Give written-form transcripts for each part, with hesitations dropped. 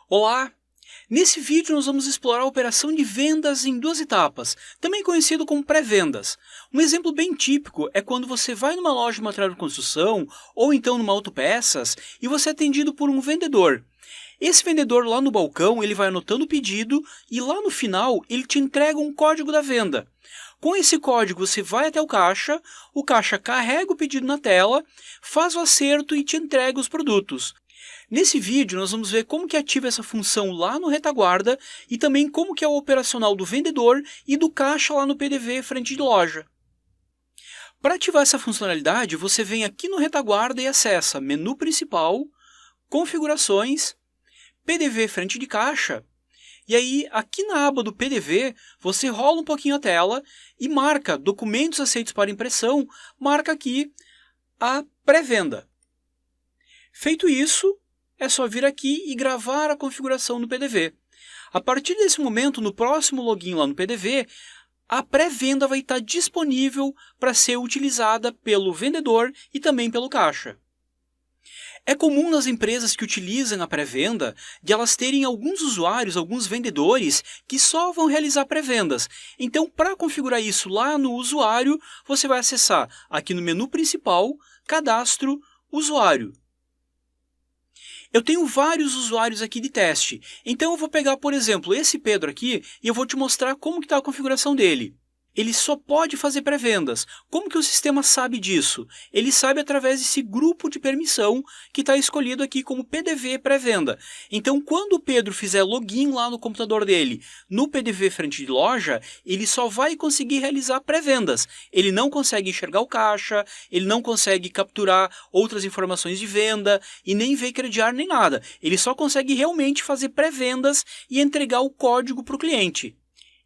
Olá! Nesse vídeo nós vamos explorar a operação de vendas em duas etapas, também conhecido como pré-vendas. Um exemplo bem típico é quando você vai numa loja de material de construção ou então numa autopeças e você é atendido por um vendedor. Esse vendedor lá no balcão ele vai anotando o pedido e lá no final ele te entrega um código da venda. Com esse código você vai até o caixa carrega o pedido na tela, faz o acerto e te entrega os produtos. Nesse vídeo nós vamos ver como que ativa essa função lá no retaguarda e também como que é o operacional do vendedor e do caixa lá no PDV frente de loja. Para ativar essa funcionalidade, você vem aqui no retaguarda e acessa Menu Principal, Configurações, PDV frente de caixa, e aí aqui na aba do PDV você rola um pouquinho a tela e marca Documentos aceitos para impressão, marca aqui a pré-venda. Feito isso, é só vir aqui e gravar a configuração no PDV. A partir desse momento, no próximo login lá no PDV, a pré-venda vai estar disponível para ser utilizada pelo vendedor e também pelo caixa. É comum nas empresas que utilizam a pré-venda de elas terem alguns usuários, alguns vendedores que só vão realizar pré-vendas. Então, para configurar isso lá no usuário, você vai acessar aqui no menu principal, Cadastro, Usuário. Eu tenho vários usuários aqui de teste, então eu vou pegar, por exemplo, esse Pedro aqui e eu vou te mostrar como está a configuração dele. Ele só pode fazer pré-vendas. Como que o sistema sabe disso? Ele sabe através desse grupo de permissão que está escolhido aqui como PDV pré-venda. Então, quando o Pedro fizer login lá no computador dele, no PDV frente de loja, ele só vai conseguir realizar pré-vendas. Ele não consegue enxergar o caixa, ele não consegue capturar outras informações de venda e nem ver crediário nem nada. Ele só consegue realmente fazer pré-vendas e entregar o código para o cliente.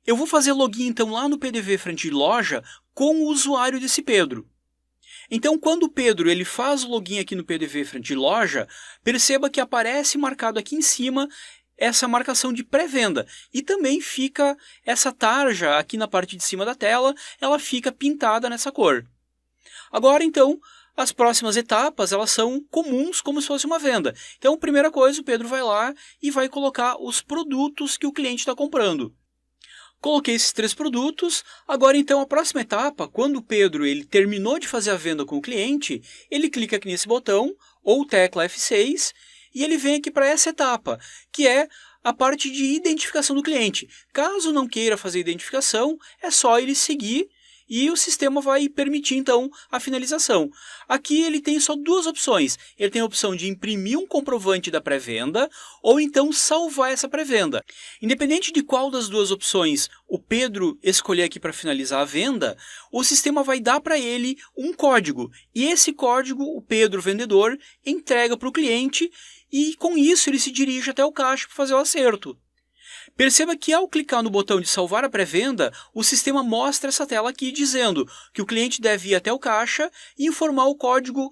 Eu vou fazer login então lá no PDV frente de loja com o usuário desse Pedro. Então quando o Pedro ele faz o login aqui no PDV frente de loja, perceba que aparece marcado aqui em cima essa marcação de pré-venda e também fica essa tarja aqui na parte de cima da tela, ela fica pintada nessa cor. Agora então, as próximas etapas elas são comuns como se fosse uma venda. Então primeira coisa, o Pedro vai lá e vai colocar os produtos que o cliente está comprando. Coloquei esses 3 produtos, agora então a próxima etapa, quando o Pedro ele terminou de fazer a venda com o cliente, ele clica aqui nesse botão, ou tecla F6, e ele vem aqui para essa etapa, que é a parte de identificação do cliente. Caso não queira fazer identificação, é só ele seguir e o sistema vai permitir então a finalização. Aqui ele tem só 2 opções. Ele tem a opção de imprimir um comprovante da pré-venda ou então salvar essa pré-venda. Independente de qual das 2 opções o Pedro escolher aqui para finalizar a venda, o sistema vai dar para ele um código. E esse código o Pedro, vendedor, entrega para o cliente e com isso ele se dirige até o caixa para fazer o acerto. Perceba que ao clicar no botão de salvar a pré-venda, o sistema mostra essa tela aqui dizendo que o cliente deve ir até o caixa e informar o código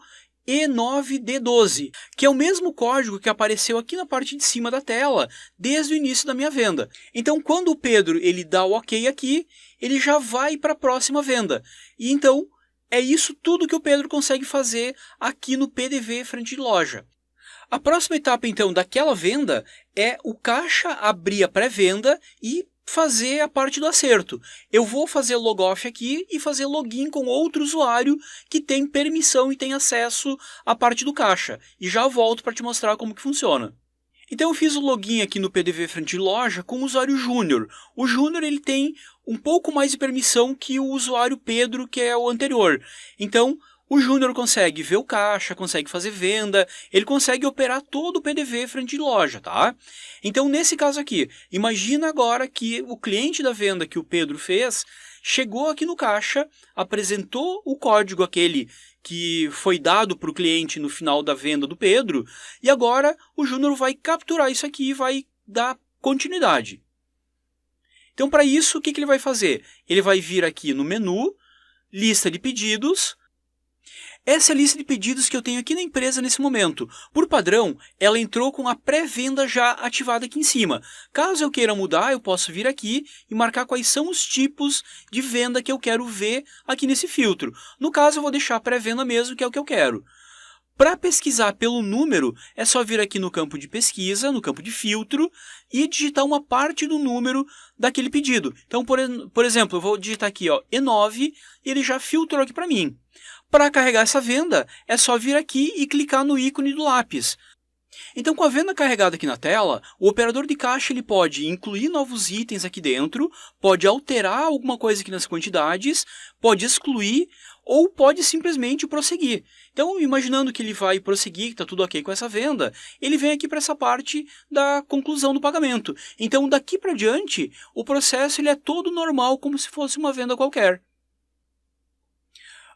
E9D12, que é o mesmo código que apareceu aqui na parte de cima da tela desde o início da minha venda. Então quando o Pedro ele dá o OK aqui, ele já vai para a próxima venda. E então é isso tudo que o Pedro consegue fazer aqui no PDV frente de loja. A próxima etapa, então, daquela venda é o caixa abrir a pré-venda e fazer a parte do acerto. Eu vou fazer logoff aqui e fazer login com outro usuário que tem permissão e tem acesso à parte do caixa. E já volto para te mostrar como que funciona. Então eu fiz o login aqui no PDV frente de loja com o usuário Júnior. O Júnior ele tem um pouco mais de permissão que o usuário Pedro, que é o anterior. Então o Júnior consegue ver o caixa, consegue fazer venda, ele consegue operar todo o PDV frente de loja, tá? Então, nesse caso aqui, imagina agora que o cliente da venda que o Pedro fez, chegou aqui no caixa, apresentou o código aquele que foi dado para o cliente no final da venda do Pedro, e agora o Júnior vai capturar isso aqui e vai dar continuidade. Então, para isso, o que ele vai fazer? Ele vai vir aqui no menu, lista de pedidos. Essa é a lista de pedidos que eu tenho aqui na empresa nesse momento. Por padrão, ela entrou com a pré-venda já ativada aqui em cima. Caso eu queira mudar, eu posso vir aqui e marcar quais são os tipos de venda que eu quero ver aqui nesse filtro. No caso, eu vou deixar a pré-venda mesmo, que é o que eu quero. Para pesquisar pelo número, é só vir aqui no campo de pesquisa, no campo de filtro, e digitar uma parte do número daquele pedido. Então, por exemplo, eu vou digitar aqui ó, E9 e ele já filtrou aqui para mim. Para carregar essa venda, é só vir aqui e clicar no ícone do lápis. Então, com a venda carregada aqui na tela, o operador de caixa ele pode incluir novos itens aqui dentro, pode alterar alguma coisa aqui nas quantidades, pode excluir ou pode simplesmente prosseguir. Então, imaginando que ele vai prosseguir, que está tudo ok com essa venda, ele vem aqui para essa parte da conclusão do pagamento. Então, daqui para diante, o processo ele é todo normal, como se fosse uma venda qualquer.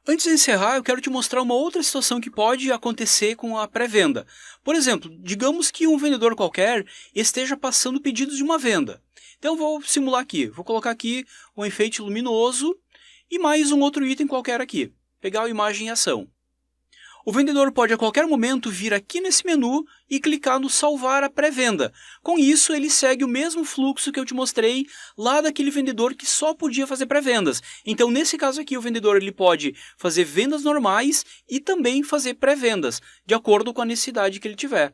Antes de encerrar, eu quero te mostrar uma outra situação que pode acontecer com a pré-venda. Por exemplo, digamos que um vendedor qualquer esteja passando pedidos de uma venda. Então, eu vou simular aqui. Vou colocar aqui um enfeite luminoso e mais um outro item qualquer aqui. Pegar a imagem em ação. O vendedor pode a qualquer momento vir aqui nesse menu e clicar no salvar a pré-venda. Com isso, ele segue o mesmo fluxo que eu te mostrei lá daquele vendedor que só podia fazer pré-vendas. Então, nesse caso aqui, o vendedor ele pode fazer vendas normais e também fazer pré-vendas, de acordo com a necessidade que ele tiver.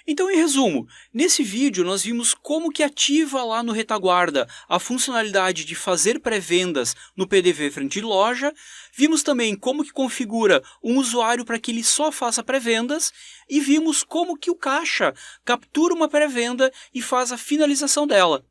Então, em resumo, nesse vídeo nós vimos como que ativa lá no retaguarda a funcionalidade de fazer pré-vendas no PDV frente de loja, vimos também como que configura um usuário para que ele só faça pré-vendas e vimos como que o caixa captura uma pré-venda e faz a finalização dela.